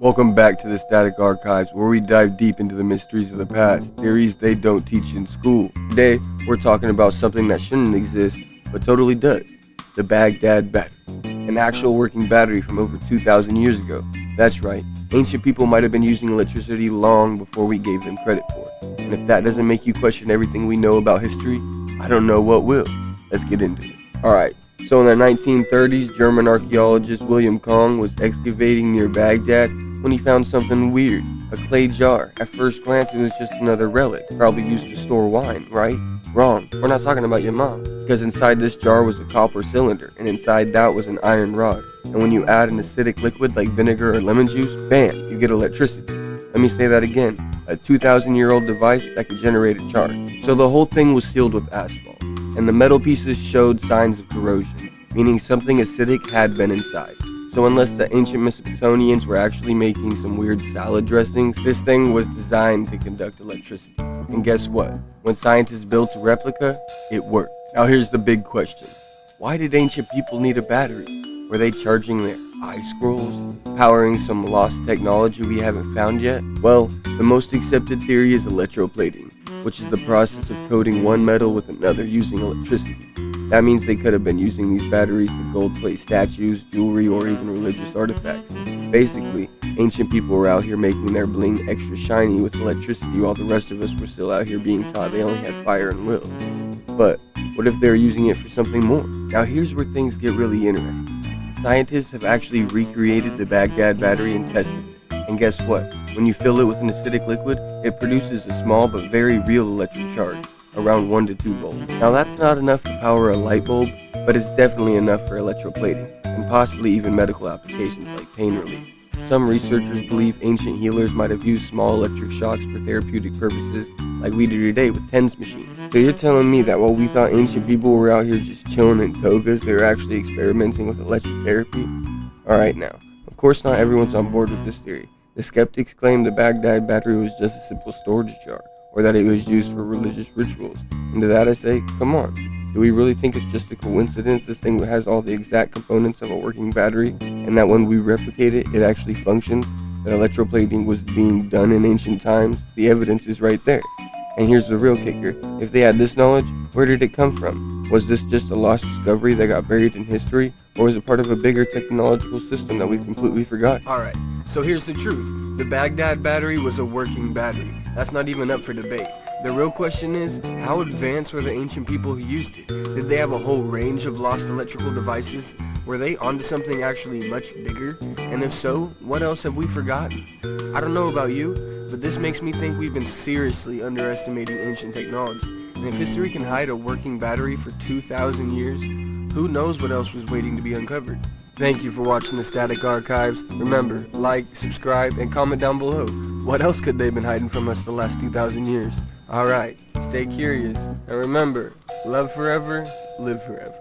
Welcome back to the Static Archives, where we dive deep into the mysteries of the past, theories they don't teach in school. Today, we're talking about something that shouldn't exist, but totally does. The Baghdad battery. An actual working battery from over 2,000 years ago. That's right, ancient people might have been using electricity long before we gave them credit for it. And if that doesn't make you question everything we know about history, I don't know what will. Let's get into it. Alright. So in the 1930s, German archaeologist William Kong was excavating near Baghdad when he found something weird, a clay jar. At first glance, it was just another relic, probably used to store wine, right? Wrong, we're not talking about your mom, because inside this jar was a copper cylinder, and inside that was an iron rod. And when you add an acidic liquid like vinegar or lemon juice, bam, you get electricity. Let me say that again, a 2,000-year-old device that could generate a charge. So the whole thing was sealed with asphalt, and the metal pieces showed signs of corrosion, meaning something acidic had been inside. So unless the ancient Mesopotamians were actually making some weird salad dressings, this thing was designed to conduct electricity. And guess what? When scientists built a replica, it worked. Now here's the big question. Why did ancient people need a battery? Were they charging their eye scrolls? Powering some lost technology we haven't found yet? Well, the most accepted theory is electroplating, which is the process of coating one metal with another using electricity. That means they could have been using these batteries to gold plate statues, jewelry, or even religious artifacts. Basically, ancient people were out here making their bling extra shiny with electricity while the rest of us were still out here being taught they only had fire and will. But what if they were using it for something more? Now here's where things get really interesting. Scientists have actually recreated the Baghdad battery and tested it. And guess what? When you fill it with an acidic liquid, it produces a small but very real electric charge, around 1 to 2 volts. Now that's not enough to power a light bulb, but it's definitely enough for electroplating, and possibly even medical applications like pain relief. Some researchers believe ancient healers might have used small electric shocks for therapeutic purposes like we do today with TENS machines. So you're telling me that while we thought ancient people were out here just chilling in togas, they were actually experimenting with electric therapy? Alright now, of course not everyone's on board with this theory. The skeptics claim the Baghdad battery was just a simple storage jar, or that it was used for religious rituals. And to that I say, come on, do we really think it's just a coincidence this thing has all the exact components of a working battery, and that when we replicate it, it actually functions? That electroplating was being done in ancient times? The evidence is right there. And here's the real kicker, if they had this knowledge, where did it come from? Was this just a lost discovery that got buried in history, or was it part of a bigger technological system that we've completely forgotten? Alright, so here's the truth. The Baghdad battery was a working battery. That's not even up for debate. The real question is, how advanced were the ancient people who used it? Did they have a whole range of lost electrical devices? Were they onto something actually much bigger? And if so, what else have we forgotten? I don't know about you, but this makes me think we've been seriously underestimating ancient technology. And if history can hide a working battery for 2,000 years, who knows what else was waiting to be uncovered? Thank you for watching the Static Archives. Remember, like, subscribe, and comment down below. What else could they have been hiding from us the last 2,000 years? Alright, stay curious, and remember, love forever, live forever.